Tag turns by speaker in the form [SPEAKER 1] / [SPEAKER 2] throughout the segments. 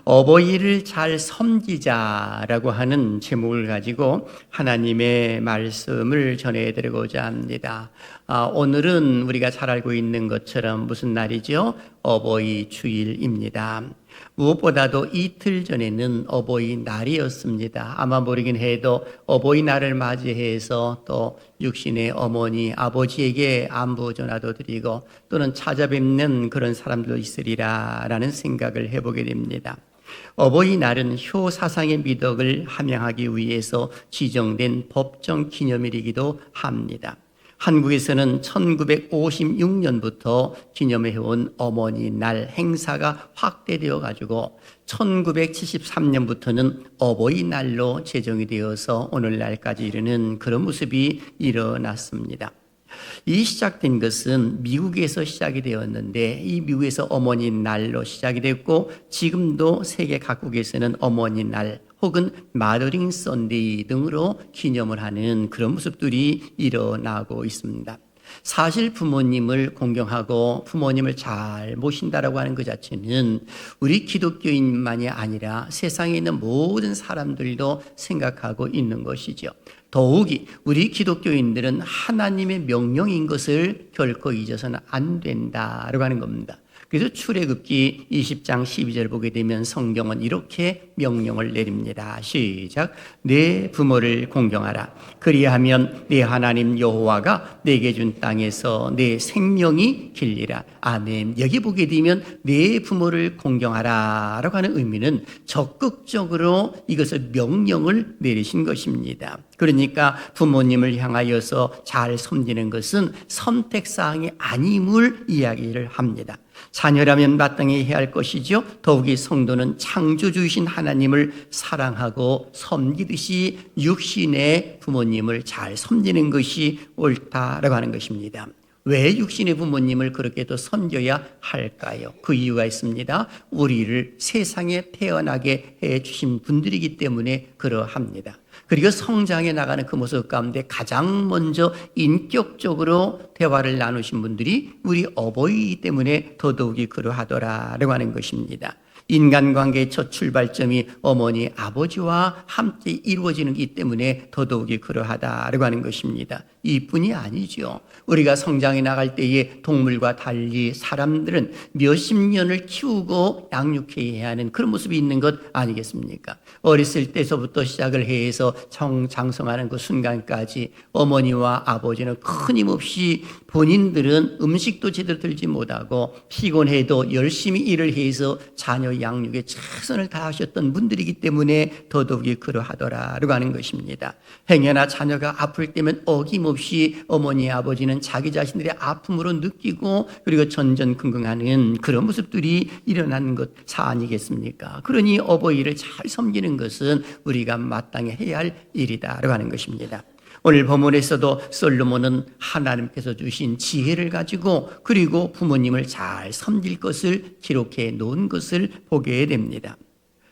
[SPEAKER 1] 어버이를 잘 섬기자라고 하는 제목을 가지고 하나님의 말씀을 전해드리고자 합니다. 오늘은 우리가 잘 알고 있는 것처럼 무슨 날이죠? 어버이 주일입니다. 무엇보다도 이틀 전에는 어버이날이었습니다. 아마 모르긴 해도 어버이날을 맞이해서 또 육신의 어머니, 아버지에게 안부 전화도 드리고 또는 찾아뵙는 그런 사람도 있으리라라는 생각을 해보게 됩니다. 어버이날은 효 사상의 미덕을 함양하기 위해서 지정된 법정 기념일이기도 합니다. 한국에서는 1956년부터 기념해온 어머니날 행사가 확대되어 가지고 1973년부터는 어버이날로 제정이 되어서 오늘날까지 이르는 그런 모습이 일어났습니다. 이 시작된 것은 미국에서 시작이 되었는데 이 미국에서 어머니날로 시작이 됐고 지금도 세계 각국에서는 어머니날 혹은 마더링 선데이 등으로 기념을 하는 그런 모습들이 일어나고 있습니다. 사실 부모님을 공경하고 부모님을 잘 모신다라고 하는 그 자체는 우리 기독교인만이 아니라 세상에 있는 모든 사람들도 생각하고 있는 것이죠. 더욱이 우리 기독교인들은 하나님의 명령인 것을 결코 잊어서는 안 된다라고 하는 겁니다. 그래서 출애굽기 20장 12절 보게 되면 성경은 이렇게 명령을 내립니다. 시작. 내 부모를 공경하라. 그리하면 내 하나님 여호와가 내게 준 땅에서 내 생명이 길리라. 아멘. 여기 보게 되면 내 부모를 공경하라 라고 하는 의미는 적극적으로 이것을 명령을 내리신 것입니다. 그러니까 부모님을 향하여서 잘 섬기는 것은 선택사항이 아님을 이야기를 합니다. 자녀라면 마땅히 해야 할 것이죠. 더욱이 성도는 창조주이신 하나님을 사랑하고 섬기듯이 육신의 부모님을 잘 섬기는 것이 옳다라고 하는 것입니다. 왜 육신의 부모님을 그렇게 또 섬겨야 할까요? 그 이유가 있습니다. 우리를 세상에 태어나게 해주신 분들이기 때문에 그러합니다. 그리고 성장해 나가는 그 모습 가운데 가장 먼저 인격적으로 대화를 나누신 분들이 우리 어버이이기 때문에 더더욱이 그러하더라라고 하는 것입니다. 인간관계의 첫 출발점이 어머니, 아버지와 함께 이루어지는 것이기 때문에 더더욱이 그러하다라고 하는 것입니다. 이뿐이 아니죠. 우리가 성장해 나갈 때에 동물과 달리 사람들은 몇십 년을 키우고 양육해야 하는 그런 모습이 있는 것 아니겠습니까? 어렸을 때서부터 시작을 해서 장성하는 그 순간까지 어머니와 아버지는 끊임없이 본인들은 음식도 제대로 들지 못하고 피곤해도 열심히 일을 해서 자녀 양육에 최선을 다하셨던 분들이기 때문에 더더욱이 그러하더라라고 하는 것입니다. 행여나 자녀가 아플 때면 어김없이 어머니 아버지는 자기 자신들의 아픔으로 느끼고 그리고 전전긍긍하는 그런 모습들이 일어나는 것 사안이겠습니까? 그러니 어버이를 잘 섬기는 것은 우리가 마땅히 해야 할 일이다라고 하는 것입니다. 오늘 본문에서도 솔로몬은 하나님께서 주신 지혜를 가지고 그리고 부모님을 잘 섬길 것을 기록해 놓은 것을 보게 됩니다.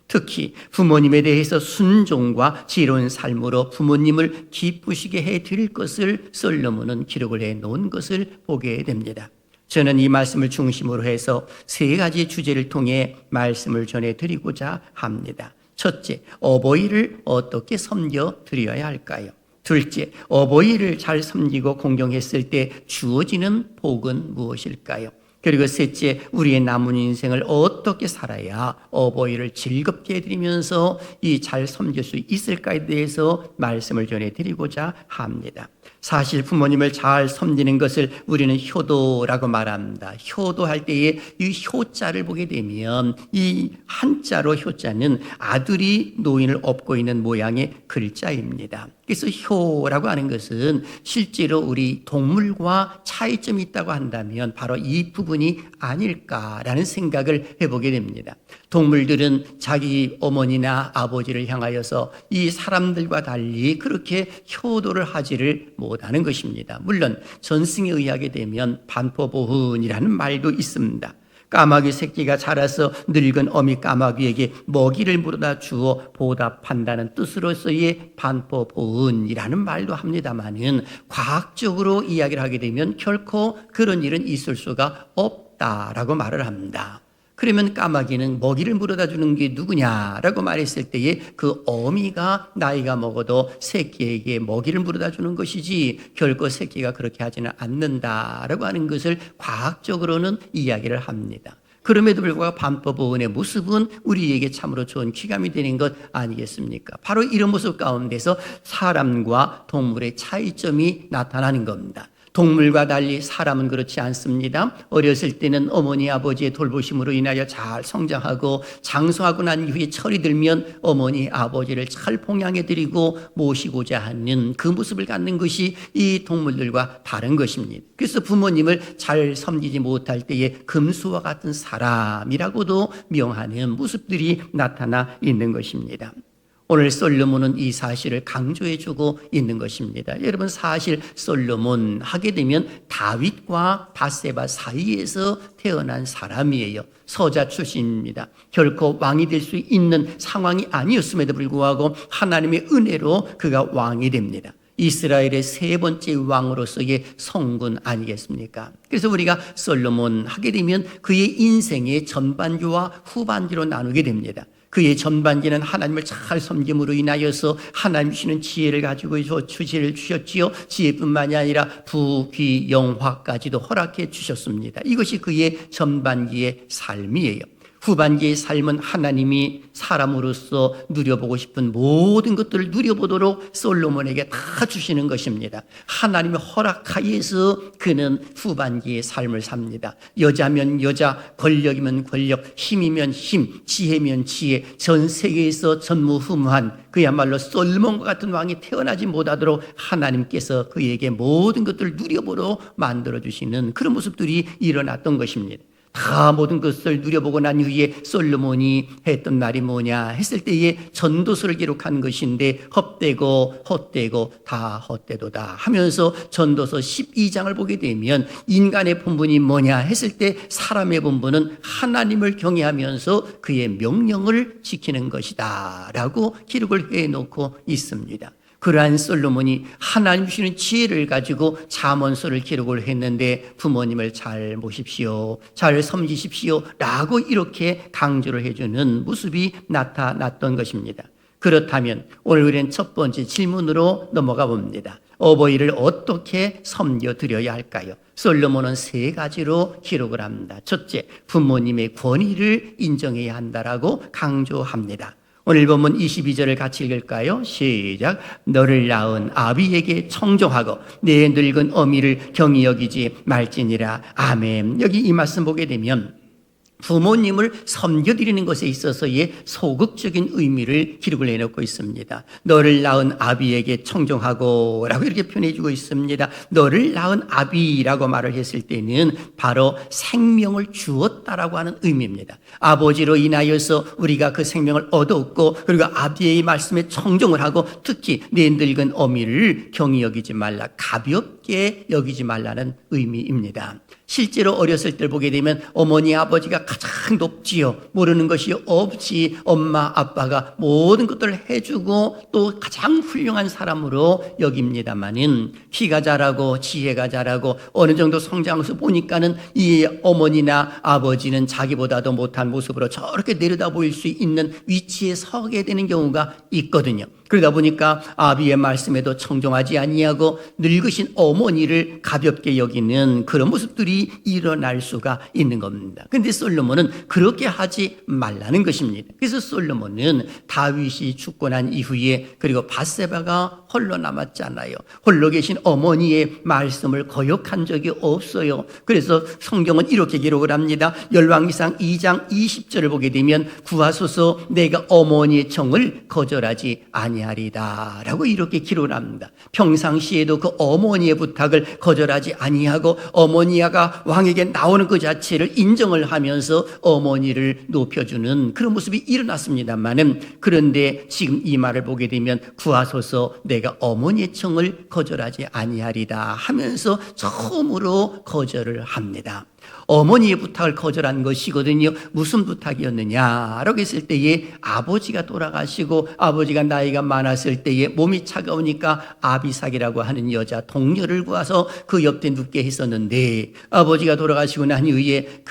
[SPEAKER 1] 특히 부모님에 대해서 순종과 지혜로운 삶으로 부모님을 기쁘시게 해드릴 것을 솔로몬은 기록을 해 놓은 것을 보게 됩니다. 저는 이 말씀을 중심으로 해서 세 가지 주제를 통해 말씀을 전해드리고자 합니다. 첫째, 어버이를 어떻게 섬겨드려야 할까요? 둘째, 어버이를 잘 섬기고 공경했을 때 주어지는 복은 무엇일까요? 그리고 셋째, 우리의 남은 인생을 어떻게 살아야 어버이를 즐겁게 해드리면서 이 잘 섬길 수 있을까에 대해서 말씀을 전해드리고자 합니다. 사실 부모님을 잘 섬기는 것을 우리는 효도라고 말합니다. 효도할 때에 이 효자를 보게 되면 이 한자로 효자는 아들이 노인을 업고 있는 모양의 글자입니다. 그래서 효라고 하는 것은 실제로 우리 동물과 차이점이 있다고 한다면 바로 이 부분이 아닐까라는 생각을 해보게 됩니다. 동물들은 자기 어머니나 아버지를 향하여서 이 사람들과 달리 그렇게 효도를 하지를 못하는 것입니다. 물론 전승에 의하게 되면 반포보훈이라는 말도 있습니다. 까마귀 새끼가 자라서 늙은 어미 까마귀에게 먹이를 물어다 주어 보답한다는 뜻으로서의 반포보훈이라는 말도 합니다만은 과학적으로 이야기를 하게 되면 결코 그런 일은 있을 수가 없다라고 말을 합니다. 그러면 까마귀는 먹이를 물어다 주는 게 누구냐라고 말했을 때에 그 어미가 나이가 먹어도 새끼에게 먹이를 물어다 주는 것이지 결코 새끼가 그렇게 하지는 않는다라고 하는 것을 과학적으로는 이야기를 합니다. 그럼에도 불구하고 반법어원의 모습은 우리에게 참으로 좋은 귀감이 되는 것 아니겠습니까? 바로 이런 모습 가운데서 사람과 동물의 차이점이 나타나는 겁니다. 동물과 달리 사람은 그렇지 않습니다. 어렸을 때는 어머니 아버지의 돌보심으로 인하여 잘 성장하고 장성하고 난 이후에 철이 들면 어머니 아버지를 잘 봉양해 드리고 모시고자 하는 그 모습을 갖는 것이 이 동물들과 다른 것입니다. 그래서 부모님을 잘 섬기지 못할 때에 금수와 같은 사람이라고도 명하는 모습들이 나타나 있는 것입니다. 오늘 솔로몬은 이 사실을 강조해주고 있는 것입니다. 여러분, 사실 솔로몬 하게 되면 다윗과 바세바 사이에서 태어난 사람이에요. 서자 출신입니다. 결코 왕이 될 수 있는 상황이 아니었음에도 불구하고 하나님의 은혜로 그가 왕이 됩니다. 이스라엘의 세 번째 왕으로서의 성군 아니겠습니까? 그래서 우리가 솔로몬 하게 되면 그의 인생의 전반기와 후반기로 나누게 됩니다. 그의 전반기는 하나님을 잘 섬김으로 인하여서 하나님 주시는 지혜를 가지고 지혜를 주셨지요. 지혜뿐만이 아니라 부귀 영화까지도 허락해 주셨습니다. 이것이 그의 전반기의 삶이에요. 후반기의 삶은 하나님이 사람으로서 누려보고 싶은 모든 것들을 누려보도록 솔로몬에게 다 주시는 것입니다. 하나님의 허락하에서 그는 후반기의 삶을 삽니다. 여자면 여자, 권력이면 권력, 힘이면 힘, 지혜면 지혜, 전 세계에서 전무후무한 그야말로 솔로몬과 같은 왕이 태어나지 못하도록 하나님께서 그에게 모든 것들을 누려보도록 만들어주시는 그런 모습들이 일어났던 것입니다. 다 모든 것을 누려보고 난 후에 솔로몬이 했던 말이 뭐냐 했을 때에 전도서를 기록한 것인데 헛되고 헛되고 다 헛되도다 하면서 전도서 12장을 보게 되면 인간의 본분이 뭐냐 했을 때 사람의 본분은 하나님을 경외하면서 그의 명령을 지키는 것이다 라고 기록을 해놓고 있습니다. 그러한 솔로몬이 하나님 주시는 지혜를 가지고 잠언서를 기록을 했는데 부모님을 잘 모십시오, 잘 섬기십시오 라고 이렇게 강조를 해주는 모습이 나타났던 것입니다. 그렇다면 오늘 우리는 첫 번째 질문으로 넘어가 봅니다. 어버이를 어떻게 섬겨드려야 할까요? 솔로몬은 세 가지로 기록을 합니다. 첫째, 부모님의 권위를 인정해야 한다라고 강조합니다. 오늘 본문 22절을 같이 읽을까요? 시작. 너를 낳은 아비에게 청종하고 내 늙은 어미를 경히 여기지 말지니라. 아멘. 여기 이 말씀 보게 되면 부모님을 섬겨드리는 것에 있어서의 소극적인 의미를 기록을 해놓고 있습니다. 너를 낳은 아비에게 청종하고 라고 이렇게 표현해주고 있습니다. 너를 낳은 아비라고 말을 했을 때는 바로 생명을 주었다라고 하는 의미입니다. 아버지로 인하여서 우리가 그 생명을 얻었고 그리고 아비의 말씀에 청종을 하고 특히 내 늙은 어미를 경히 여기지 말라, 가볍게 여기지 말라는 의미입니다. 실제로 어렸을 때 보게 되면 어머니 아버지가 가장 높지요. 모르는 것이 없지. 엄마 아빠가 모든 것들을 해주고 또 가장 훌륭한 사람으로 여깁니다마는 키가 자라고 지혜가 자라고 어느 정도 성장해서 보니까는 이 어머니나 아버지는 자기보다도 못한 모습으로 저렇게 내려다 보일 수 있는 위치에 서게 되는 경우가 있거든요. 그러다 보니까 아비의 말씀에도 청종하지 아니하고 늙으신 어머니를 가볍게 여기는 그런 모습들이 일어날 수가 있는 겁니다. 그런데 솔로몬은 그렇게 하지 말라는 것입니다. 그래서 솔로몬은 다윗이 죽고 난 이후에 그리고 밧세바가 홀로 남았잖아요. 홀로 계신 어머니의 말씀을 거역한 적이 없어요. 그래서 성경은 이렇게 기록을 합니다. 열왕기상 2장 20절을 보게 되면 구하소서 내가 어머니의 청을 거절하지 아니하리다 라고 이렇게 기록을 합니다. 평상시에도 그 어머니의 부탁을 거절하지 아니하고 어머니가 왕에게 나오는 그 자체를 인정을 하면서 어머니를 높여주는 그런 모습이 일어났습니다만은 그런데 지금 이 말을 보게 되면 구하소서 내가 어머니의 청을 거절하지 아니하리다 하면서 처음으로 거절을 합니다. 어머니의 부탁을 거절한 것이거든요. 무슨 부탁이었느냐라고 했을 때에 아버지가 돌아가시고 아버지가 나이가 많았을 때에 몸이 차가우니까 아비삭이라고 하는 여자 동료를 구해서 그 옆에 눕게 했었는데, 아버지가 돌아가시고 난 이후에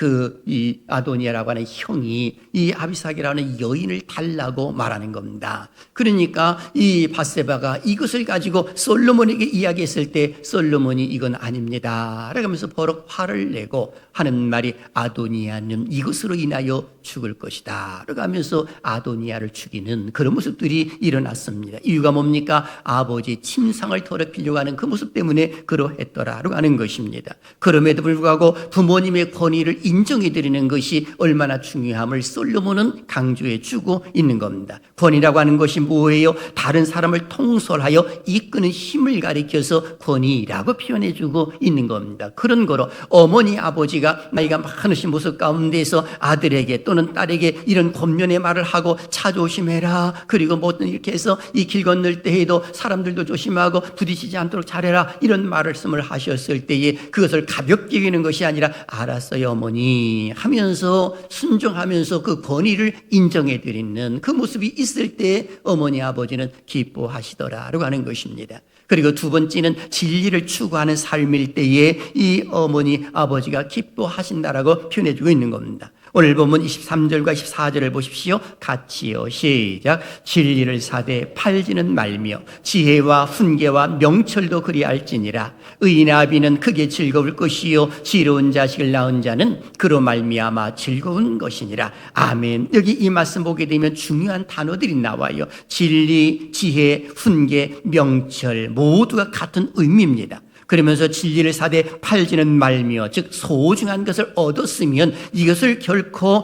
[SPEAKER 1] 이 아도니아라고 하는 형이 이 아비삭이라는 여인을 달라고 말하는 겁니다. 그러니까 이 밧세바가 이것을 가지고 솔로몬에게 이야기했을 때 솔로몬이 이건 아닙니다 라고 하면서 버럭 화를 내고 하는 말이 아도니아는 이것으로 인하여 죽을 것이다 라고 하면서 아도니아를 죽이는 그런 모습들이 일어났습니다. 이유가 뭡니까? 아버지의 침상을 더럽히려고 하는 그 모습 때문에 그러했더라라고 하는 것입니다. 그럼에도 불구하고 부모님의 권위를 인정해 드리는 것이 얼마나 중요함을 솔로몬은 강조해 주고 있는 겁니다. 권위라고 하는 것이 뭐예요? 다른 사람을 통솔하여 이끄는 힘을 가리켜서 권위라고 표현해 주고 있는 겁니다. 그런 거로 어머니 아버지가 나이가 많으신 모습 가운데서 아들에게 또는 딸에게 이런 권면의 말을 하고 차 조심해라, 그리고 뭐든 이렇게 해서 이 길 건널 때에도 사람들도 조심하고 부딪히지 않도록 잘해라, 이런 말씀을 하셨을 때에 그것을 가볍게 여기는 것이 아니라 알았어요 어머니 하면서 순종하면서 그 권위를 인정해 드리는 그 모습이 있을 때 어머니 아버지는 기뻐하시더라라고 하는 것입니다. 그리고 두 번째는 진리를 추구하는 삶일 때에 이 어머니 아버지가 기뻐하신다라고 표현해주고 있는 겁니다. 오늘 보면 23절과 24절을 보십시오. 같이요. 시작. 진리를 사되 팔지는 말며 지혜와 훈계와 명철도 그리할지니라. 의인의 아비는 크게 즐거울 것이요 지혜로운 자식을 낳은 자는 그로 말미암아 즐거운 것이니라. 아멘. 여기 이 말씀 보게 되면 중요한 단어들이 나와요. 진리, 지혜, 훈계, 명철 모두가 같은 의미입니다. 그러면서 진리를 사되 팔지는 말며, 즉 소중한 것을 얻었으면 이것을 결코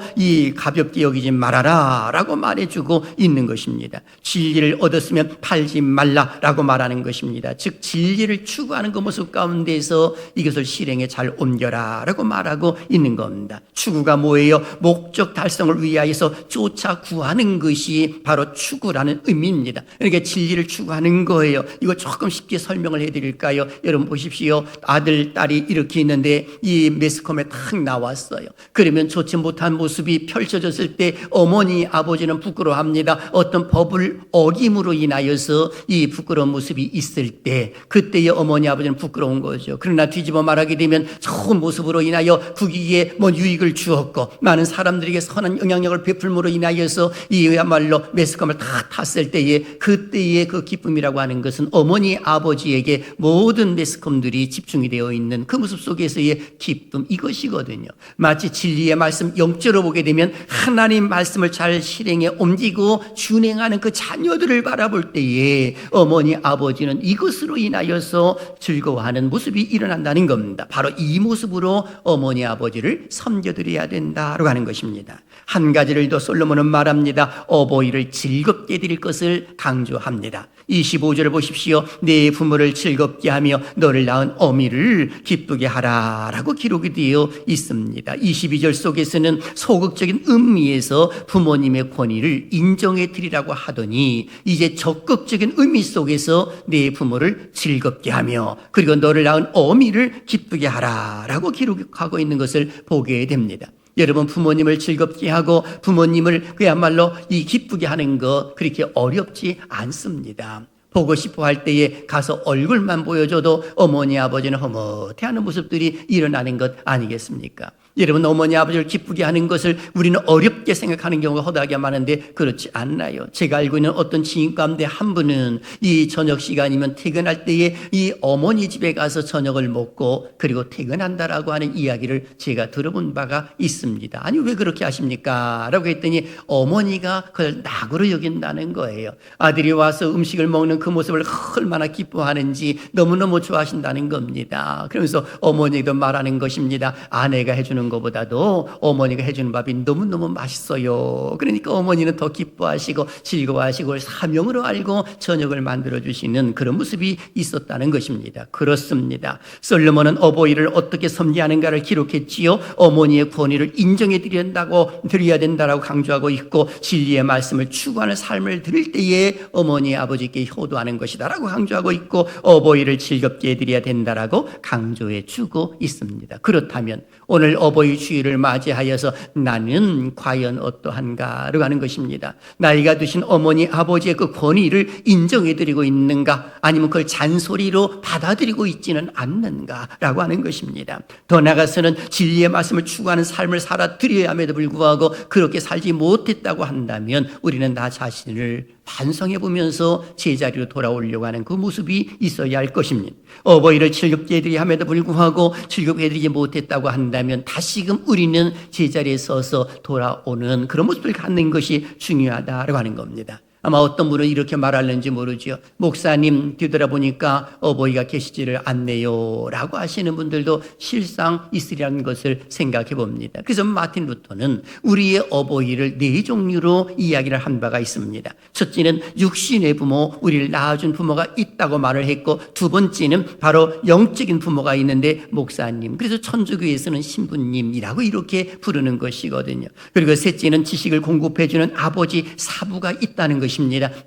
[SPEAKER 1] 가볍게 여기지 말아라 라고 말해주고 있는 것입니다. 진리를 얻었으면 팔지 말라라고 말하는 것입니다. 즉 진리를 추구하는 그 모습 가운데서 이것을 실행에 잘 옮겨라 라고 말하고 있는 겁니다. 추구가 뭐예요? 목적 달성을 위하여서 쫓아 구하는 것이 바로 추구라는 의미입니다. 그러니까 진리를 추구하는 거예요. 이거 조금 쉽게 설명을 해드릴까요? 여러분 보십시오. 아들, 딸이 이렇게 있는데 이 매스컴에 탁 나왔어요. 그러면 좋지 못한 모습이 펼쳐졌을 때 어머니, 아버지는 부끄러워합니다. 어떤 법을 어김으로 인하여서 이 부끄러운 모습이 있을 때 그때의 어머니, 아버지는 부끄러운 거죠. 그러나 뒤집어 말하게 되면 좋은 모습으로 인하여 국익에 유익을 주었고 많은 사람들에게 선한 영향력을 베풀므로 인하여서 이야말로 매스컴을 다 탔을 때에 그때의 그 기쁨이라고 하는 것은 어머니, 아버지에게 모든 매스컴 들이 집중이 되어 있는 그 모습 속에서의 기쁨, 이것이거든요. 마치 진리의 말씀 영적으로 보게 되면 하나님 말씀을 잘 실행에 옮기고 준행하는 그 자녀들을 바라볼 때에 어머니 아버지는 이것으로 인하여서 즐거워하는 모습이 일어난다는 겁니다. 바로 이 모습으로 어머니 아버지를 섬겨드려야 된다고 하는 것입니다. 한 가지를 더 솔로몬은 말합니다. 어버이를 즐겁게 드릴 것을 강조합니다. 25절을 보십시오. 내 부모를 즐겁게 하며 너를 낳은 어미를 기쁘게 하라 라고 기록이 되어 있습니다. 22절 속에서는 소극적인 의미에서 부모님의 권위를 인정해 드리라고 하더니 이제 적극적인 의미 속에서 내 부모를 즐겁게 하며 그리고 너를 낳은 어미를 기쁘게 하라 라고 기록하고 있는 것을 보게 됩니다. 여러분, 부모님을 즐겁게 하고 부모님을 그야말로 기쁘게 하는 거 그렇게 어렵지 않습니다. 보고 싶어 할 때에 가서 얼굴만 보여줘도 어머니 아버지는 허뭇해하는 모습들이 일어나는 것 아니겠습니까? 여러분, 어머니 아버지를 기쁘게 하는 것을 우리는 어렵게 생각하는 경우가 허다하게 많은데 그렇지 않나요? 제가 알고 있는 어떤 지인 가운데 한 분은 이 저녁 시간이면 퇴근할 때에 이 어머니 집에 가서 저녁을 먹고 그리고 퇴근한다라고 하는 이야기를 제가 들어본 바가 있습니다. 아니 왜 그렇게 하십니까? 라고 했더니 어머니가 그걸 낙으로 여긴다는 거예요. 아들이 와서 음식을 먹는 그 모습을 얼마나 기뻐하는지 너무너무 좋아하신다는 겁니다. 그러면서 어머니도 말하는 것입니다. 아내가 해주는 것보다도 어머니가 해주는 밥이 너무너무 맛있어요. 그러니까 어머니는 더 기뻐하시고 즐거워하시고 사명으로 알고 저녁을 만들어주시는 그런 모습이 있었다는 것입니다. 그렇습니다. 솔로몬은 어버이를 어떻게 섬기하는가를 기록했지요. 어머니의 권위를 인정해 드려야 된다고 강조하고 있고 진리의 말씀을 추구하는 삶을 드릴 때에 어머니 아버지께 효도하는 것이다 라고 강조하고 있고 어버이를 즐겁게 해드려야 된다라고 강조해 주고 있습니다. 그렇다면 오늘 어버이 주일을 맞이하여서 나는 과연 어떠한가라고 하는 것입니다. 나이가 드신 어머니 아버지의 그 권위를 인정해드리고 있는가, 아니면 그걸 잔소리로 받아들이고 있지는 않는가라고 하는 것입니다. 더 나아가서는 진리의 말씀을 추구하는 삶을 살아드려야 함에도 불구하고 그렇게 살지 못했다고 한다면 우리는 나 자신을 반성해 보면서 제자리로 돌아오려고 하는 그 모습이 있어야 할 것입니다. 어버이를 즐겁게 해드려야 함에도 불구하고 즐겁게 해드리지 못했다고 한다면 다시금 우리는 제자리에 서서 돌아오는 그런 모습을 갖는 것이 중요하다고 하는 겁니다. 아마 어떤 분은 이렇게 말하는지 모르죠. 목사님, 뒤돌아보니까 어버이가 계시지를 않네요 라고 하시는 분들도 실상 있으리라는 것을 생각해 봅니다. 그래서 마틴 루터는 우리의 어버이를 네 종류로 이야기를 한 바가 있습니다. 첫째는 육신의 부모, 우리를 낳아준 부모가 있다고 말을 했고, 두 번째는 바로 영적인 부모가 있는데 목사님, 그래서 천주교에서는 신부님이라고 이렇게 부르는 것이거든요. 그리고 셋째는 지식을 공급해주는 아버지, 사부가 있다는 것입니다.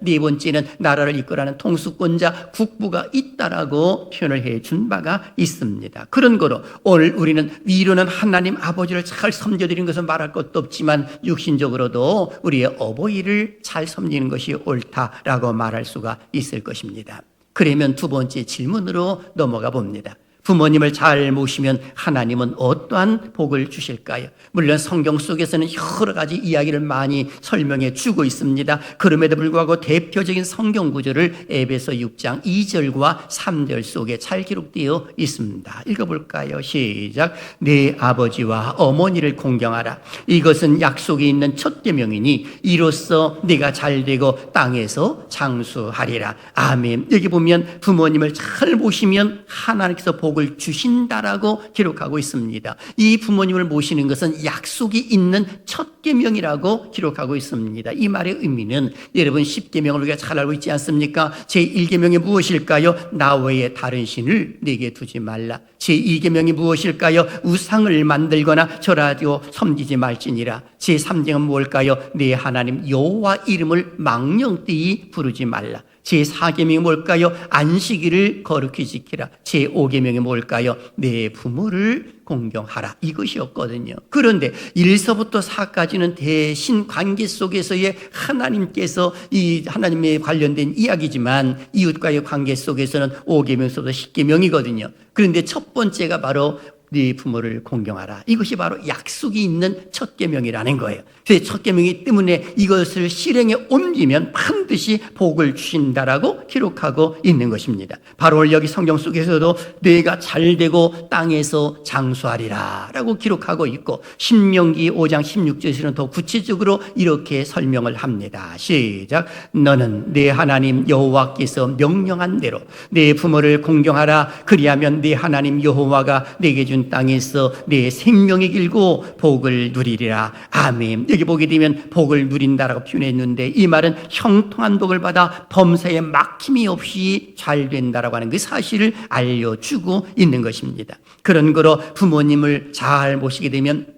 [SPEAKER 1] 네 번째는 나라를 이끌어가는 통수권자, 국부가 있다라고 표현을 해준 바가 있습니다. 그런 거로 오늘 우리는 위로는 하나님 아버지를 잘 섬겨드리는 것은 말할 것도 없지만 육신적으로도 우리의 어버이를 잘 섬기는 것이 옳다라고 말할 수가 있을 것입니다. 그러면 두 번째 질문으로 넘어가 봅니다. 부모님을 잘 모시면 하나님은 어떠한 복을 주실까요? 물론 성경 속에서는 여러 가지 이야기를 많이 설명해 주고 있습니다. 그럼에도 불구하고 대표적인 성경 구절을 에베소 6장 2절과 3절 속에 잘 기록되어 있습니다. 읽어볼까요? 시작. 내 아버지와 어머니를 공경하라. 이것은 약속이 있는 첫 계명이니 이로써 네가 잘되고 땅에서 장수하리라. 아멘. 여기 보면 부모님을 잘 모시면 하나님께서 복을 주신다라고 기록하고 있습니다. 이 부모님을 모시는 것은 약속이 있는 첫 계명이라고 기록하고 있습니다. 이 말의 의미는 여러분 10계명을 우리가 잘 알고 있지 않습니까? 제1계명이 무엇일까요? 나 외에 다른 신을 내게 두지 말라. 제2계명이 무엇일까요? 우상을 만들거나 절하고 섬기지 말지니라. 제3계명은 무엇일까요? 내 하나님 여호와 이름을 망령되이 부르지 말라. 제4계명이 뭘까요? 안식일을 거룩히 지키라. 제5계명이 뭘까요? 내 부모를 공경하라. 이것이었거든요. 그런데 1서부터 4까지는 대신 관계 속에서의 하나님께서 이 하나님에 관련된 이야기지만 이웃과의 관계 속에서는 5계명서부터 10계명이거든요. 그런데 첫 번째가 바로 네 부모를 공경하라. 이것이 바로 약속이 있는 첫 계명이라는 거예요. 그래서 첫 계명이기 때문에 이것을 실행에 옮기면 반드시 복을 주신다라고 기록하고 있는 것입니다. 바로 여기 성경 속에서도 네가 잘되고 땅에서 장수하리라 라고 기록하고 있고, 신명기 5장 16절에서는 더 구체적으로 이렇게 설명을 합니다. 시작. 너는 네 하나님 여호와께서 명령한 대로 네 부모를 공경하라. 그리하면 네 하나님 여호와가 네게 준 땅에서 내 생명이 길고 복을 누리리라. 아멘. 여기 보게 되면 복을 누린다라고 표현했는데 이 말은 형통한 복을 받아 범사에 막힘이 없이 잘 된다라고 하는 그 사실을 알려주고 있는 것입니다. 그런 거로 부모님을 잘 모시게 되면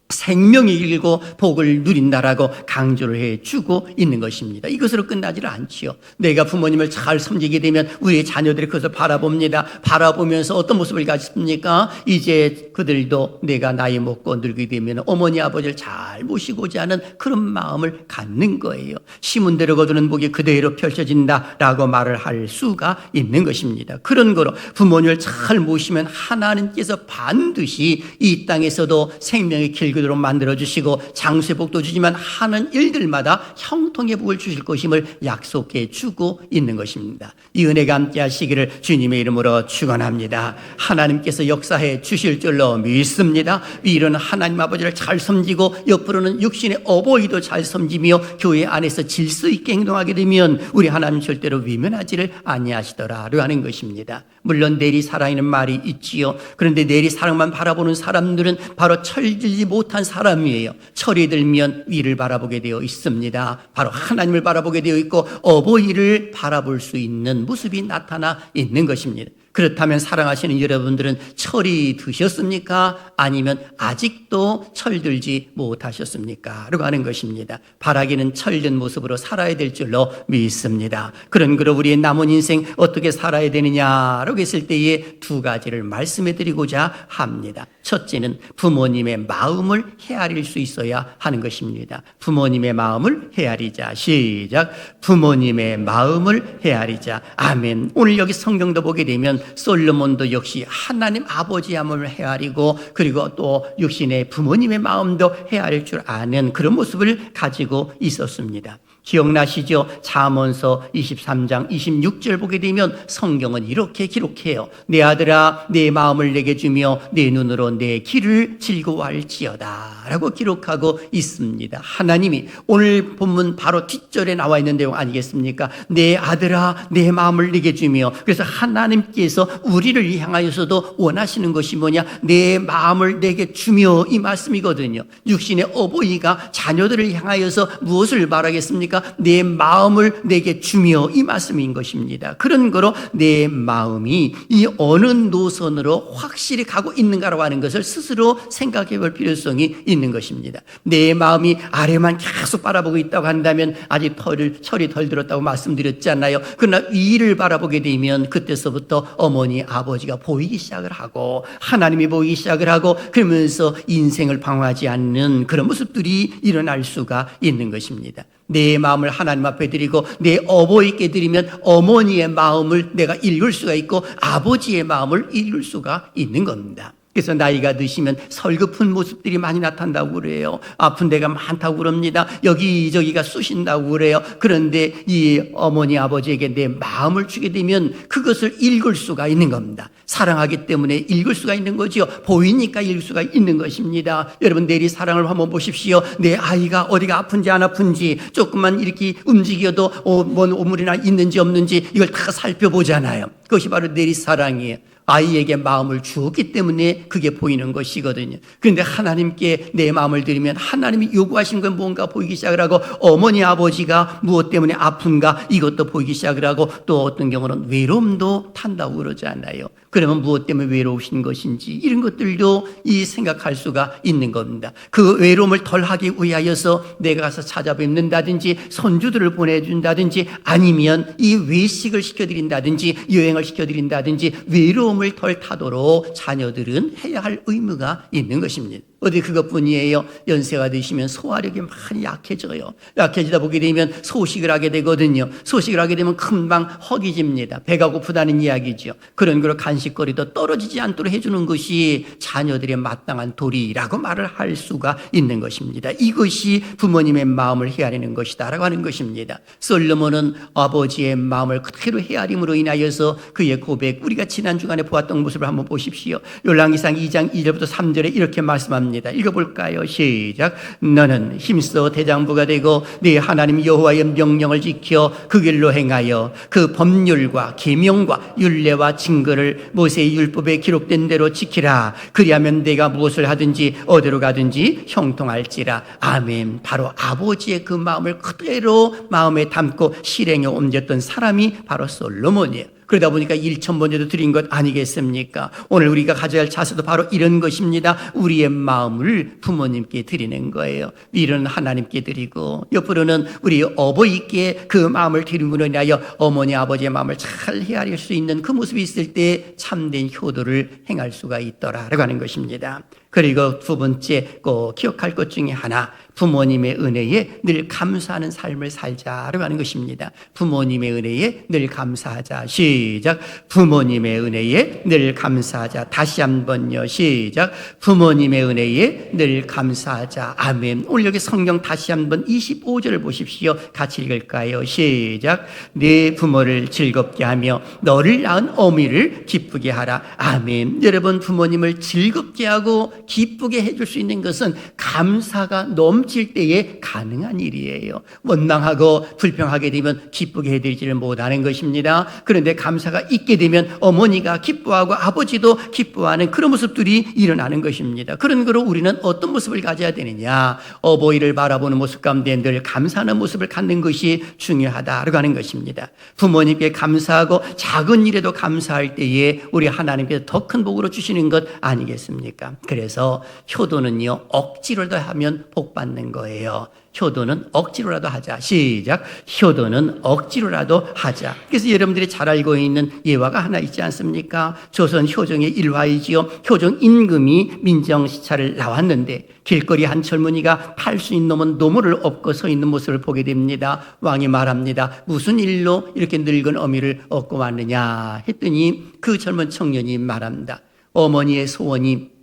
[SPEAKER 1] 생명이 길고 복을 누린다라고 강조를 해주고 있는 것입니다. 이것으로 끝나지를 않지요. 내가 부모님을 잘 섬기게 되면 우리의 자녀들이 그것을 바라봅니다. 바라보면서 어떤 모습을 가집니까? 이제 그들도 내가 나이 먹고 늙게 되면 어머니 아버지를 잘 모시고자 하는 그런 마음을 갖는 거예요. 심은 대로 거두는 복이 그대로 펼쳐진다라고 말을 할 수가 있는 것입니다. 그런 거로 부모님을 잘 모시면 하나님께서 반드시 이 땅에서도 생명이 길고 그대로 만들어주시고 장수의 복도 주지만 하는 일들마다 형통의 복을 주실 것임을 약속해 주고 있는 것입니다. 이 은혜가 함께 하시기를 주님의 이름으로 축원합니다. 하나님께서 역사해 주실 줄로 믿습니다. 위로는 하나님 아버지를 잘 섬기고 옆으로는 육신의 어버이도 잘 섬기며 교회 안에서 질서 있게 행동하게 되면 우리 하나님 절대로 위면하지를 아니하시더라라고 하는 것입니다. 물론 내리 사랑이라는 말이 있지요. 그런데 내리 사랑만 바라보는 사람들은 바로 철들지 못한 사람이에요. 철이 들면 위를 바라보게 되어 있습니다. 바로 하나님을 바라보게 되어 있고 어버이를 바라볼 수 있는 모습이 나타나 있는 것입니다. 그렇다면 사랑하시는 여러분들은 철이 드셨습니까? 아니면 아직도 철들지 못하셨습니까? 라고 하는 것입니다. 바라기는 철든 모습으로 살아야 될 줄로 믿습니다. 그런 그로 우리의 남은 인생 어떻게 살아야 되느냐라고 했을 때에 두 가지를 말씀해 드리고자 합니다. 첫째는 부모님의 마음을 헤아릴 수 있어야 하는 것입니다. 부모님의 마음을 헤아리자. 시작. 부모님의 마음을 헤아리자. 아멘. 오늘 여기 성경도 보게 되면 솔로몬도 역시 하나님 아버지의 마음을 헤아리고 그리고 또 육신의 부모님의 마음도 헤아릴 줄 아는 그런 모습을 가지고 있었습니다. 기억나시죠? 잠언서 23장 26절 보게 되면 성경은 이렇게 기록해요. 내 아들아 내 마음을 내게 주며 내 눈으로 내 길을 즐거워할지어다 라고 기록하고 있습니다. 하나님이 오늘 본문 바로 뒷절에 나와 있는 내용 아니겠습니까? 내 아들아 내 마음을 내게 주며, 그래서 하나님께서 우리를 향하여서도 원하시는 것이 뭐냐? 내 마음을 내게 주며, 이 말씀이거든요. 육신의 어버이가 자녀들을 향하여서 무엇을 바라겠습니까? 내 마음을 내게 주며, 이 말씀인 것입니다. 그런 거로 내 마음이 이 어느 노선으로 확실히 가고 있는가라고 하는 것을 스스로 생각해 볼 필요성이 있는 것입니다. 내 마음이 아래만 계속 바라보고 있다고 한다면 아직 철이 덜 들었다고 말씀드렸잖아요. 그러나 위를 바라보게 되면 그때서부터 어머니 아버지가 보이기 시작을 하고 하나님이 보이기 시작을 하고, 그러면서 인생을 방황하지 않는 그런 모습들이 일어날 수가 있는 것입니다. 내 마음을 하나님 앞에 드리고 내 어버이께 드리면 어머니의 마음을 내가 읽을 수가 있고 아버지의 마음을 읽을 수가 있는 겁니다. 그래서 나이가 드시면 설급한 모습들이 많이 나타난다고 그래요. 아픈 데가 많다고 그럽니다. 여기저기가 쑤신다고 그래요. 그런데 이 어머니 아버지에게 내 마음을 주게 되면 그것을 읽을 수가 있는 겁니다. 사랑하기 때문에 읽을 수가 있는 거지요. 보이니까 읽을 수가 있는 것입니다. 여러분 내리 사랑을 한번 보십시오. 내 아이가 어디가 아픈지 안 아픈지 조금만 이렇게 움직여도 뭔 오물이나 있는지 없는지 이걸 다 살펴보잖아요. 그것이 바로 내리 사랑이에요. 아이에게 마음을 주었기 때문에 그게 보이는 것이거든요. 그런데 하나님께 내 마음을 드리면 하나님이 요구하신 건 뭔가 보이기 시작을 하고, 어머니 아버지가 무엇 때문에 아픈가 이것도 보이기 시작을 하고, 또 어떤 경우는 외로움도 탄다고 그러잖아요. 그러면 무엇 때문에 외로우신 것인지 이런 것들도 이 생각할 수가 있는 겁니다. 그 외로움을 덜하기 위하여서 내가 가서 찾아뵙는다든지 손주들을 보내준다든지 아니면 이 외식을 시켜드린다든지 여행을 시켜드린다든지 외로움을 덜 타도록 자녀들은 해야 할 의무가 있는 것입니다. 어디 그것뿐이에요. 연세가 드시면 소화력이 많이 약해져요. 약해지다 보게 되면 소식을 하게 되거든요. 소식을 하게 되면 금방 허기집니다. 배가 고프다는 이야기죠. 그런 거로 간식거리도 떨어지지 않도록 해주는 것이 자녀들의 마땅한 도리라고 말을 할 수가 있는 것입니다. 이것이 부모님의 마음을 헤아리는 것이다 라고 하는 것입니다. 솔로몬은 아버지의 마음을 그대로 헤아림으로 인하여서 그의 고백, 우리가 지난 주간에 보았던 모습을 한번 보십시오. 열왕기상 2장 2절부터 3절에 이렇게 말씀합니다. 읽어볼까요? 시작. 너는 힘써 대장부가 되고 네 하나님 여호와의 명령을 지켜 그 길로 행하여 그 법률과 계명과 율례와 증거를 모세의 율법에 기록된 대로 지키라. 그리하면 내가 무엇을 하든지 어디로 가든지 형통할지라. 아멘. 바로 아버지의 그 마음을 그대로 마음에 담고 실행에 옮겼던 사람이 바로 솔로몬이에요. 그러다 보니까 1,000번째도 드린 것 아니겠습니까? 오늘 우리가 가져야 할 자세도 바로 이런 것입니다. 우리의 마음을 부모님께 드리는 거예요. 위로는 하나님께 드리고 옆으로는 우리 어버이께 그 마음을 드림으로 인하여 어머니 아버지의 마음을 잘 헤아릴 수 있는 그 모습이 있을 때 참된 효도를 행할 수가 있더라라고 하는 것입니다. 그리고 두 번째 꼭 기억할 것 중에 하나, 부모님의 은혜에 늘 감사하는 삶을 살자라고 하는 것입니다. 부모님의 은혜에 늘 감사하자. 시작. 부모님의 은혜에 늘 감사하자. 다시 한번요. 시작. 부모님의 은혜에 늘 감사하자. 아멘. 오늘 여기 성경 다시 한번 25절을 보십시오. 같이 읽을까요? 시작. 네 부모를 즐겁게 하며 너를 낳은 어미를 기쁘게 하라. 아멘. 여러분 부모님을 즐겁게 하고 기쁘게 해줄 수 있는 것은 감사가 넘칠 때에 가능한 일이에요. 원망하고 불평하게 되면 기쁘게 해드리지를 못하는 것입니다. 그런데 감사가 있게 되면 어머니가 기뻐하고 아버지도 기뻐하는 그런 모습들이 일어나는 것입니다. 그런 거로 우리는 어떤 모습을 가져야 되느냐? 어버이를 바라보는 모습 가운데 늘 감사하는 모습을 갖는 것이 중요하다라고 하는 것입니다. 부모님께 감사하고 작은 일에도 감사할 때에 우리 하나님께서 더 큰 복으로 주시는 것 아니겠습니까? 그래서 효도는요, 억지로도 하면 복 받는 거예요. 효도는 억지로라도 하자. 시작. 효도는 억지로라도 하자. 그래서 여러분들이 잘 알고 있는 예화가 하나 있지 않습니까? 조선 효정의 일화이지요. 효정 임금이 민정시찰을 나왔는데 길거리 한 젊은이가 팔 수 있는 놈은 노무를 업고 서 있는 모습을 보게 됩니다. 왕이 말합니다. 무슨 일로 이렇게 늙은 어미를 업고 왔느냐 했더니 그 젊은 청년이 말합니다. 어머니의 소원이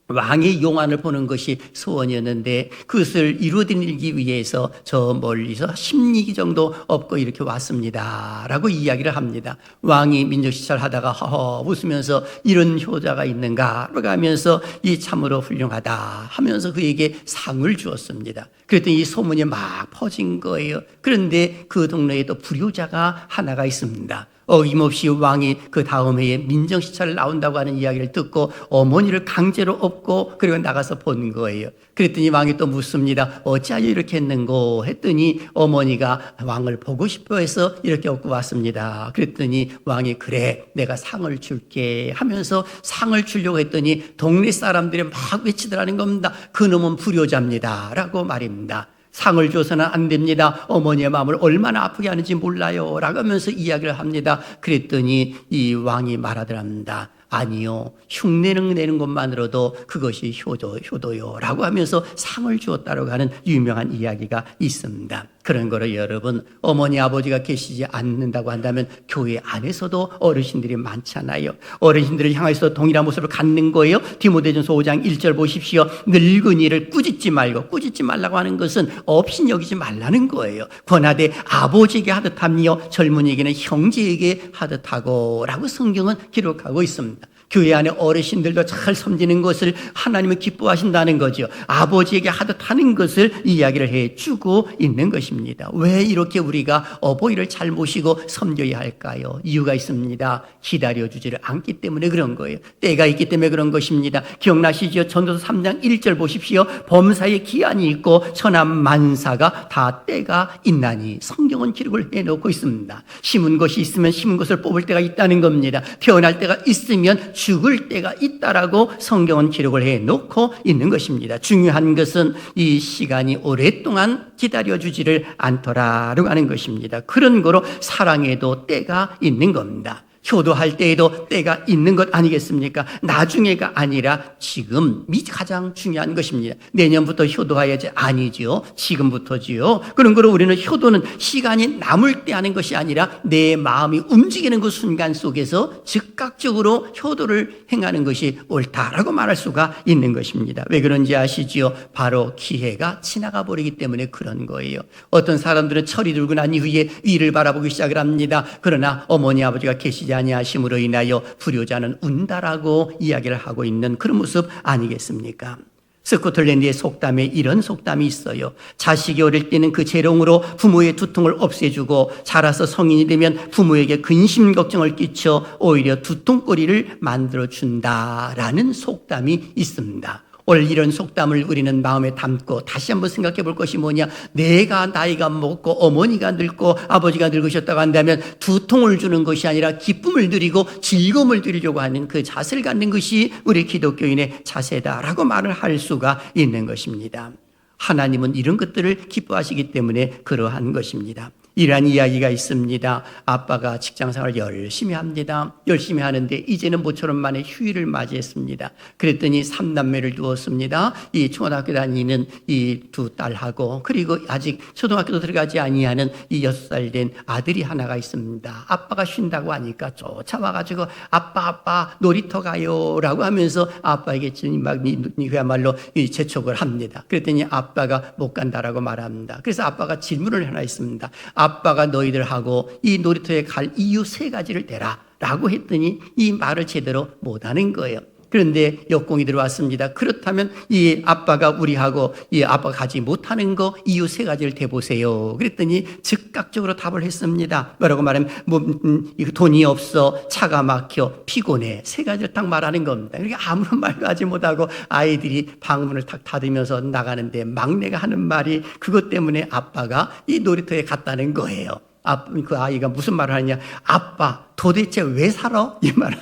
[SPEAKER 1] 왕의 용안을 보는 것이 소원이었는데 그것을 이루어드리기 위해서 저 멀리서 10리 정도 업고 이렇게 왔습니다 라고 이야기를 합니다. 왕이 민족시찰 하다가 허허 웃으면서 이런 효자가 있는가 라고 하면서 이 참으로 훌륭하다 하면서 그에게 상을 주었습니다. 그랬더니 이 소문이 막 퍼진 거예요. 그런데 그 동네에 또 불효자가 하나가 있습니다. 어김없이 왕이 그 다음 해에 민정시찰을 나온다고 하는 이야기를 듣고 어머니를 강제로 업고 그리고 나가서 본 거예요. 그랬더니 왕이 또 묻습니다. 어찌하여 이렇게 했는고 했더니 어머니가 왕을 보고 싶어 해서 이렇게 업고 왔습니다. 그랬더니 왕이 그래 내가 상을 줄게 하면서 상을 주려고 했더니 동네 사람들이 막 외치더라는 겁니다. 그놈은 불효자입니다 라고 말입니다. 상을 줘서는 안 됩니다. 어머니의 마음을 얼마나 아프게 하는지 몰라요 라고 하면서 이야기를 합니다. 그랬더니 이 왕이 말하더랍니다. 아니요, 흉내는 내는 것만으로도 그것이 효도요 라고 하면서 상을 주었다고 하는 유명한 이야기가 있습니다. 그런 거로 여러분, 어머니 아버지가 계시지 않는다고 한다면 교회 안에서도 어르신들이 많잖아요. 어르신들을 향해서 동일한 모습을 갖는 거예요. 디모데전서 5장 1절 보십시오. 늙은이를 꾸짖지 말라고 하는 것은 없인 여기지 말라는 거예요. 권하되 아버지에게 하듯하며 젊은이에게는 형제에게 하듯하고 라고 성경은 기록하고 있습니다. 교회 안에 어르신들도 잘 섬기는 것을 하나님은 기뻐하신다는 거죠. 아버지에게 하듯하는 것을 이야기를 해주고 있는 것입니다. 왜 이렇게 우리가 어버이를 잘 모시고 섬겨야 할까요? 이유가 있습니다. 기다려주지를 않기 때문에 그런 거예요. 때가 있기 때문에 그런 것입니다. 기억나시죠? 전도서 3장 1절 보십시오. 범사에 기한이 있고 천하만사가 다 때가 있나니 성경은 기록을 해놓고 있습니다. 심은 것이 있으면 심은 것을 뽑을 때가 있다는 겁니다. 태어날 때가 있으면 죽을 때가 있다라고 성경은 기록을 해놓고 있는 것입니다. 중요한 것은 이 시간이 오랫동안 기다려주지를 않더라라고 하는 것입니다. 그런 거로 사랑에도 때가 있는 겁니다. 효도할 때에도 때가 있는 것 아니겠습니까? 나중에가 아니라 지금이 가장 중요한 것입니다. 내년부터 효도해야지 아니죠. 지금부터지요. 그런 거로 우리는 효도는 시간이 남을 때 하는 것이 아니라 내 마음이 움직이는 그 순간 속에서 즉각적으로 효도를 행하는 것이 옳다라고 말할 수가 있는 것입니다. 왜 그런지 아시지요? 바로 기회가 지나가 버리기 때문에 그런 거예요. 어떤 사람들은 철이 들고 난 이후에 위를 바라보기 시작을 합니다. 그러나 어머니 아버지가 계시지 아니하심으로 인하여 불효자는 운다라고 이야기를 하고 있는 그런 모습 아니겠습니까? 스코틀랜드의 속담에 이런 속담이 있어요. 자식이 어릴 때는 그 재롱으로 부모의 두통을 없애주고 자라서 성인이 되면 부모에게 근심 걱정을 끼쳐 오히려 두통거리를 만들어준다라는 속담이 있습니다. 오늘 이런 속담을 우리는 마음에 담고 다시 한번 생각해 볼 것이 뭐냐. 내가 나이가 먹고 어머니가 늙고 아버지가 늙으셨다고 한다면 두통을 주는 것이 아니라 기쁨을 누리고 즐거움을 누리려고 하는 그 자세를 갖는 것이 우리 기독교인의 자세다라고 말을 할 수가 있는 것입니다. 하나님은 이런 것들을 기뻐하시기 때문에 그러한 것입니다. 이러한 이야기가 있습니다. 아빠가 직장생활을 열심히 합니다. 열심히 하는데 이제는 모처럼 만에 휴일을 맞이했습니다. 그랬더니 3남매를 두었습니다. 이 초등학교 다니는 이 두 딸하고 그리고 아직 초등학교도 들어가지 아니하는 이 6살 된 아들이 하나가 있습니다. 아빠가 쉰다고 하니까 쫓아와가지고 아빠 놀이터 가요 라고 하면서 아빠에게 그야말로 재촉을 합니다. 그랬더니 아빠가 못 간다라고 말합니다. 그래서 아빠가 질문을 하나 했습니다. 아빠가 너희들하고 이 놀이터에 갈 이유 3가지를 대라 라고 했더니 이 말을 제대로 못하는 거예요. 그런데 역공이 들어왔습니다. 그렇다면 이 아빠가 우리하고 이 아빠가 가지 못하는 거 이유 세 가지를 대보세요. 그랬더니 즉각적으로 답을 했습니다. 뭐라고 말하면 돈이 없어, 차가 막혀, 피곤해. 세 가지를 딱 말하는 겁니다. 그러니까 아무런 말도 하지 못하고 아이들이 방문을 탁 닫으면서 나가는데 막내가 하는 말이 그것 때문에 아빠가 이 놀이터에 갔다는 거예요. 그 아이가 무슨 말을 하냐? 아빠 도대체 왜 살아? 이 말을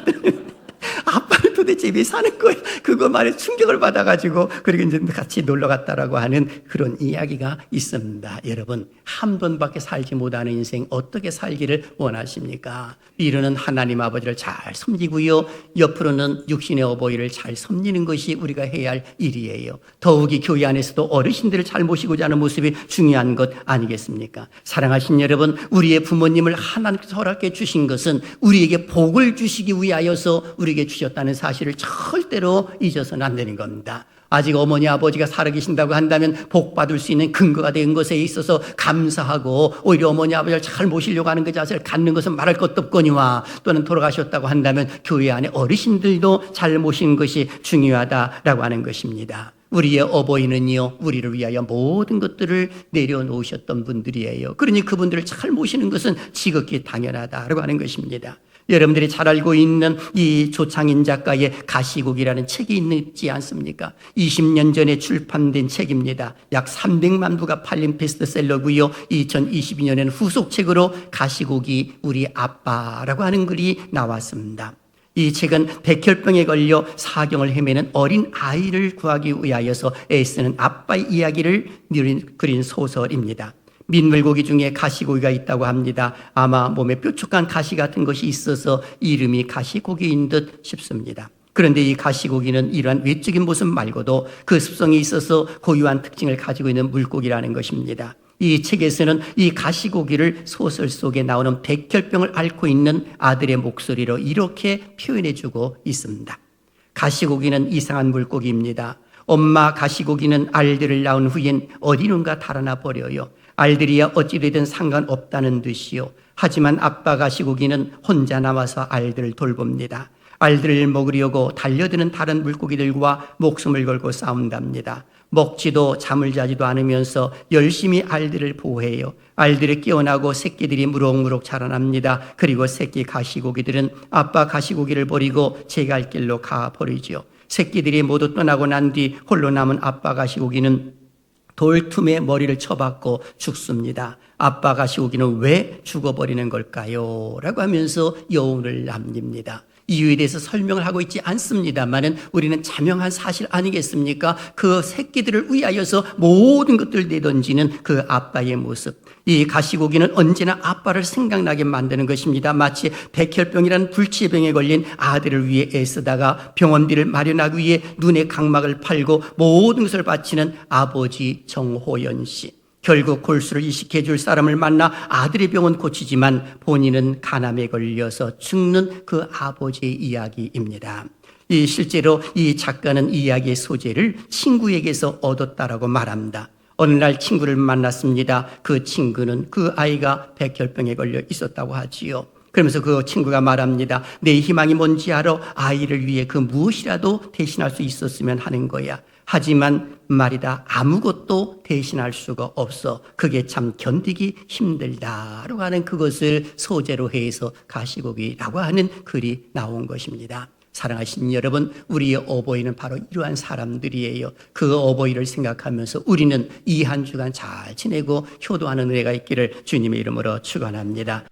[SPEAKER 1] 아빠는 도대체 왜 사는 거야? 그거 말에 충격을 받아가지고 그리고 이제 같이 놀러 갔다라고 하는 그런 이야기가 있습니다. 여러분, 한 번밖에 살지 못하는 인생 어떻게 살기를 원하십니까? 이르는 하나님 아버지를 잘 섬기고요, 옆으로는 육신의 어버이를 잘 섬기는 것이 우리가 해야 할 일이에요. 더욱이 교회 안에서도 어르신들을 잘 모시고자 하는 모습이 중요한 것 아니겠습니까? 사랑하신 여러분, 우리의 부모님을 하나님께서 허락해 주신 것은 우리에게 복을 주시기 위하여서 우리에게 주셨다는 사실을 절대로 잊어서는 안 되는 겁니다. 아직 어머니 아버지가 살아계신다고 한다면 복 받을 수 있는 근거가 된 것에 있어서 감사하고, 오히려 어머니 아버지를 잘 모시려고 하는 그 자세를 갖는 것은 말할 것도 없거니와, 또는 돌아가셨다고 한다면 교회 안에 어르신들도 잘 모시는 것이 중요하다라고 하는 것입니다. 우리의 어버이는요, 우리를 위하여 모든 것들을 내려놓으셨던 분들이에요. 그러니 그분들을 잘 모시는 것은 지극히 당연하다라고 하는 것입니다. 여러분들이 잘 알고 있는 이 조창인 작가의 가시국이라는 책이 있지 않습니까? 20년 전에 출판된 책입니다. 약 300만 부가 팔린 베스트셀러고요. 2022년에는 후속책으로 가시국이 우리 아빠라고 하는 글이 나왔습니다. 이 책은 백혈병에 걸려 사경을 헤매는 어린 아이를 구하기 위하여서 애쓰는 아빠의 이야기를 그린 소설입니다. 민물고기 중에 가시고기가 있다고 합니다. 아마 몸에 뾰족한 가시 같은 것이 있어서 이름이 가시고기인 듯 싶습니다. 그런데 이 가시고기는 이러한 외적인 모습 말고도 그 습성이 있어서 고유한 특징을 가지고 있는 물고기라는 것입니다. 이 책에서는 이 가시고기를 소설 속에 나오는 백혈병을 앓고 있는 아들의 목소리로 이렇게 표현해주고 있습니다. 가시고기는 이상한 물고기입니다. 엄마 가시고기는 알들을 낳은 후엔 어디론가 달아나 버려요. 알들이야 어찌되든 상관없다는 듯이요. 하지만 아빠 가시고기는 혼자 남아서 알들을 돌봅니다. 알들을 먹으려고 달려드는 다른 물고기들과 목숨을 걸고 싸운답니다. 먹지도 잠을 자지도 않으면서 열심히 알들을 보호해요. 알들이 깨어나고 새끼들이 무럭무럭 자라납니다. 그리고 새끼 가시고기들은 아빠 가시고기를 버리고 제 갈 길로 가버리죠. 새끼들이 모두 떠나고 난 뒤 홀로 남은 아빠 가시고기는 돌틈에 머리를 쳐박고 죽습니다. 아빠 가시고기는 왜 죽어버리는 걸까요? 라고 하면서 여운을 남깁니다. 이유에 대해서 설명을 하고 있지 않습니다만은 우리는 자명한 사실 아니겠습니까? 그 새끼들을 위하여서 모든 것들을 내던지는 그 아빠의 모습. 이 가시고기는 언제나 아빠를 생각나게 만드는 것입니다. 마치 백혈병이라는 불치병에 걸린 아들을 위해 애쓰다가 병원비를 마련하기 위해 눈의 각막을 팔고 모든 것을 바치는 아버지 정호연 씨. 결국 골수를 이식해 줄 사람을 만나 아들의 병은 고치지만 본인은 간암에 걸려서 죽는 그 아버지의 이야기입니다. 실제로 이 작가는 이 이야기의 소재를 친구에게서 얻었다라고 말합니다. 어느 날 친구를 만났습니다. 그 친구는 그 아이가 백혈병에 걸려 있었다고 하지요. 그러면서 그 친구가 말합니다. 내 희망이 뭔지 알아? 아이를 위해 그 무엇이라도 대신할 수 있었으면 하는 거야. 하지만 말이다, 아무것도 대신할 수가 없어. 그게 참 견디기 힘들다라고 하는 그것을 소재로 해서 가시고기라고 하는 글이 나온 것입니다. 사랑하신 여러분, 우리의 어버이는 바로 이러한 사람들이에요. 그 어버이를 생각하면서 우리는 이 한 주간 잘 지내고 효도하는 은혜가 있기를 주님의 이름으로 축원합니다.